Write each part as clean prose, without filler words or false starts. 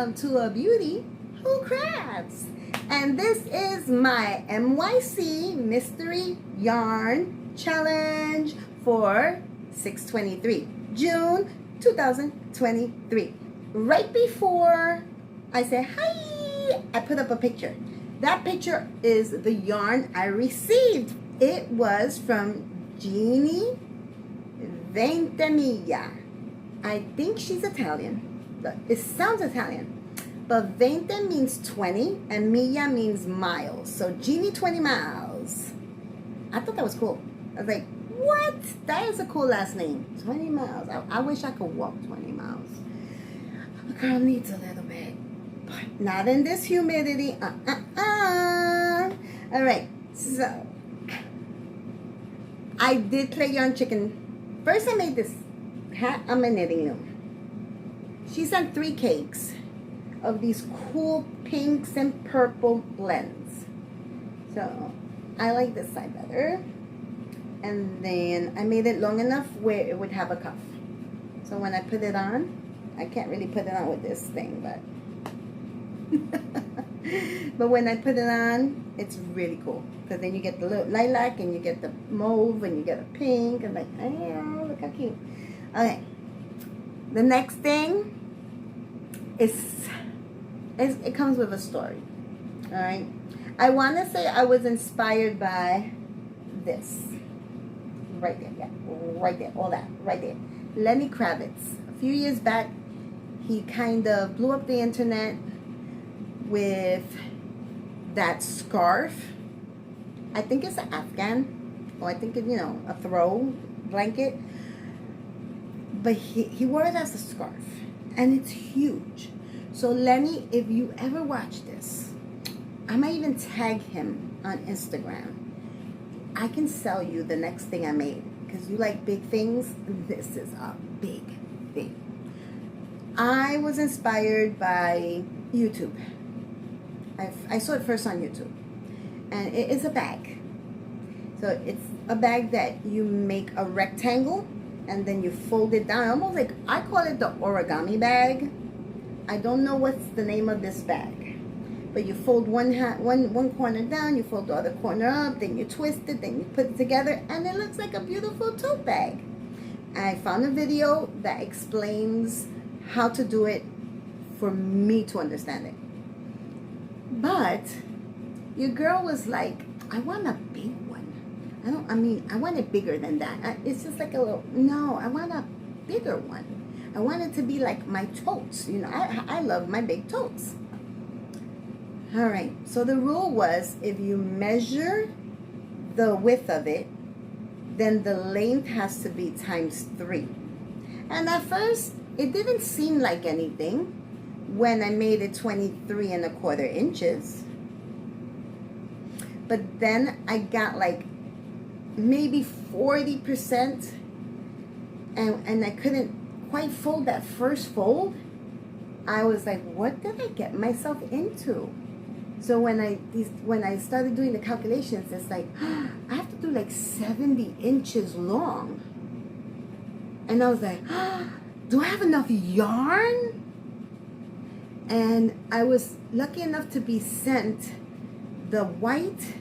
welcome to A Beauty Who Crafts. And this is my MYC Mystery Yarn Challenge for 6/23, June 2023. Right before I say hi, I put up a picture. That picture is the yarn I received. It was from Jeannie Ventimiglia. I think she's Italian. It sounds Italian. But Vente means 20 and Miglia means miles. So Jeannie 20 miles. I thought that was cool. I was like, what? That is a cool last name. 20 miles. I wish I could walk 20 miles. A girl needs a little bit. But not in this humidity. Alright. So I did play yarn chicken. First I made this hat on my knitting loom. She sent 3 cakes of these cool pinks and purple blends. So I like this side better. And then I made it long enough where it would have a cuff. So when I put it on, I can't really put it on with this thing, but but when I put it on, it's really cool. Because then you get the little lilac and you get the mauve and you get a pink and like, oh, look how cute. Okay. The next thing is it comes with a story. Alright. I want to say I was inspired by this. Right there, yeah. Right there. All that. Right there. Lenny Kravitz. A few years back, he kind of blew up the internet with that scarf. I think it's an Afghan. Or I think it's, a throw blanket. But he wore it as a scarf. And it's huge. So Lenny, if you ever watch this, I might even tag him on Instagram. I can sell you the next thing I made. Because you like big things. This is a big thing. I was inspired by YouTube. I saw it first on YouTube. And it is a bag. So it's a bag that you make a rectangle. And then you fold it down, almost like, I call it the origami bag. I don't know what's the name of this bag. But you fold one corner down, you fold the other corner up, then you twist it, then you put it together, and it looks like a beautiful tote bag. I found a video that explains how to do it for me to understand it. But your girl was like, I want a big one. I want it bigger than that. It's just like a little, no, I want a bigger one. I want it to be like my totes. I love my big totes. All right, so the rule was if you measure the width of it, then the length has to be times 3. And at first, it didn't seem like anything when I made it 23¼ inches. But then I got like maybe 40%, and I couldn't quite fold that first fold. I was like, what did I get myself into? So when I started doing the calculations, it's like, I have to do like 70 inches long. And I was like, do I have enough yarn? And I was lucky enough to be sent the white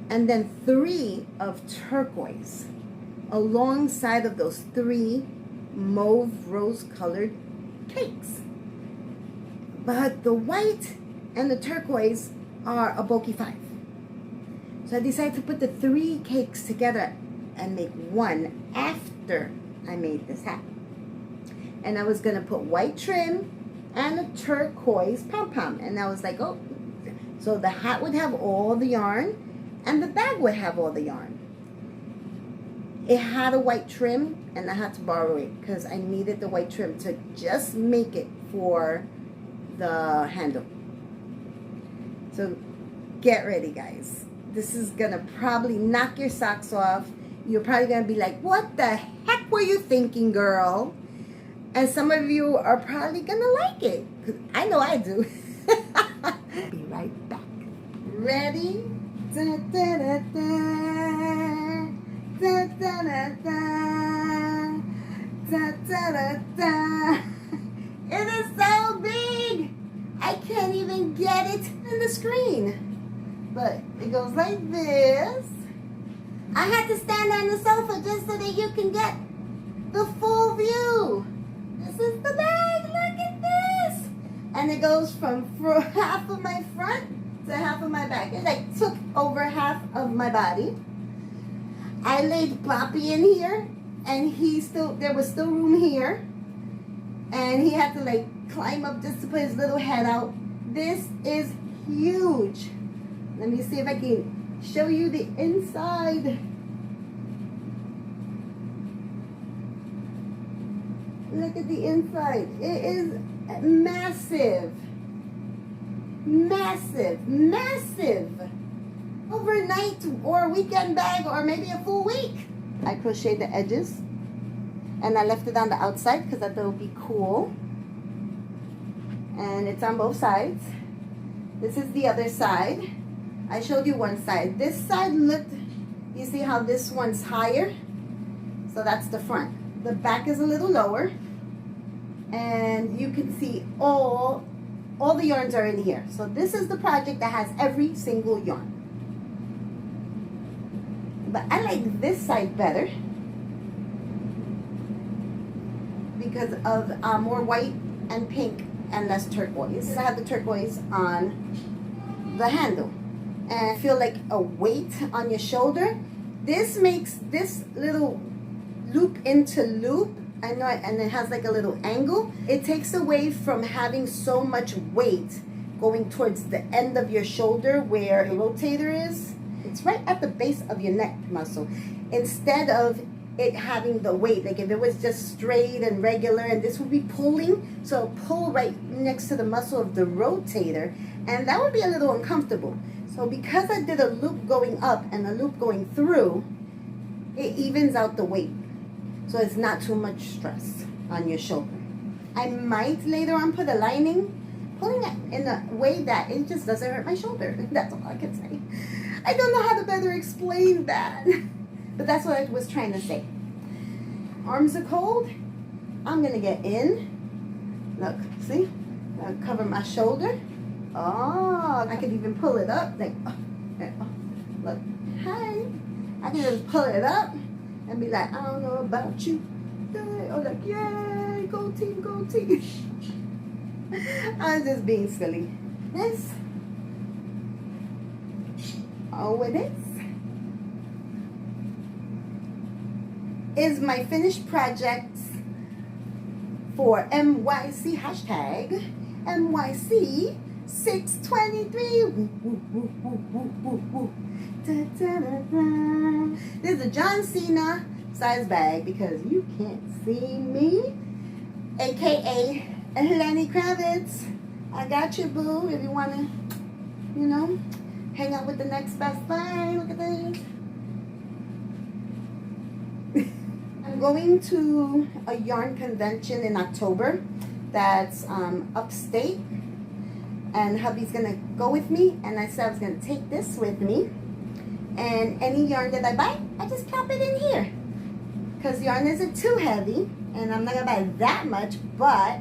and then 3 of turquoise alongside of those 3 mauve rose colored cakes. But the white and the turquoise are a bulky 5. So I decided to put the 3 cakes together and make one after I made this hat. And I was going to put white trim and a turquoise pom-pom. And I was like, oh, so the hat would have all the yarn and the bag would have all the yarn. It had a white trim, and I had to borrow it because I needed the white trim to just make it for the handle. So get ready, guys. This is going to probably knock your socks off. You're probably going to be like, what the heck were you thinking, girl? And some of you are probably going to like it. Because I know I do. Be right back. Ready? Da, da, da, da. Da, da, da, da. Da, da, da, da. It is so big. the screen. But it goes like this. I had to stand on the sofa just so that you can get the full view. This is the bag, look at this. And it goes from half of my front to half of my back. It like took over half of my body. I laid Boppy in here, and there was still room here. And he had to like climb up just to put his little head out. This is huge. Let me see if I can show you the inside. Look at the inside. It is massive. Massive. Massive. Overnight or weekend bag or maybe a full week. I crocheted the edges and I left it on the outside because I thought it would be cool. And it's on both sides. This is the other side. I showed you one side. This side looked, you see how this one's higher? So that's the front. The back is a little lower. And you can see all the yarns are in here. So this is the project that has every single yarn. But I like this side better because of more white and pink and less turquoise. I have the turquoise on the handle. And I feel like a weight on your shoulder. This makes this little loop into loop. I know, and it has like a little angle. It takes away from having so much weight going towards the end of your shoulder where the rotator is. It's right at the base of your neck muscle. Instead of it having the weight, like if it was just straight and regular, and this would be pulling, so pull right next to the muscle of the rotator, and that would be a little uncomfortable. So because I did a loop going up and a loop going through, it evens out the weight. So it's not too much stress on your shoulder. I might later on put a lining, pulling it in a way that it just doesn't hurt my shoulder. That's all I can say. I don't know how to better explain that, but that's what I was trying to say. Arms are cold. I'm gonna get in. Look, see? I'll cover my shoulder. Oh, I could even pull it up. Like, look, hi. I can just pull it up and be like, I don't know about you. Or like, yay, go team, go team. I'm just being silly. This. Oh, it is my finished project for MYC hashtag MYC 623. Woo, woo, woo, woo, woo, woo, woo. Da, da, da, da. This is a John Cena size bag because you can't see me, aka Lenny Kravitz. I got you, boo, if you want to, you know, hang out with the next best thing. Look at this. I'm going to a yarn convention in October that's upstate, and hubby's gonna go with me, and I said I was gonna take this with me, and any yarn that I buy, I just plop it in here because yarn isn't too heavy, and I'm not gonna buy that much, but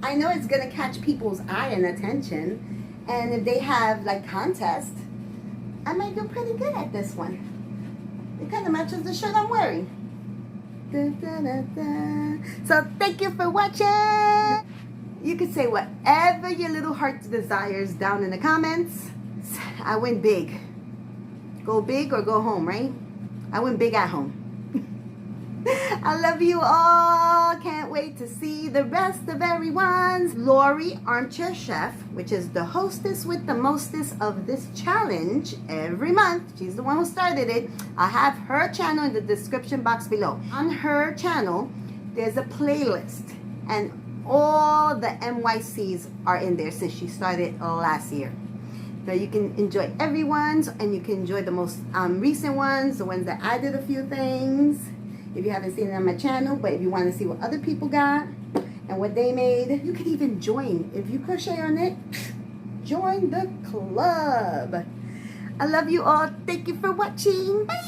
I know it's gonna catch people's eye and attention, and if they have like contests, I might do pretty good at this one. It kind of matches the shirt I'm wearing. Da, da, da, da. So thank you for watching. You can say whatever your little heart desires down in the comments. I went big. Go big or go home, right? I went big at home. I love you all. Can't wait to see the rest of everyone's. Lori Armchair Chef, which is the hostess with the mostest of this challenge every month. She's the one who started it. I have her channel in the description box below. On her channel, there's a playlist, and all the MYCs are in there since she started last year. So you can enjoy everyone's, and you can enjoy the most recent ones, the ones that I did a few things. If you haven't seen it on my channel, but if you want to see what other people got and what they made, you can even join. If you crochet on it, join the club. I love you all. Thank you for watching. Bye.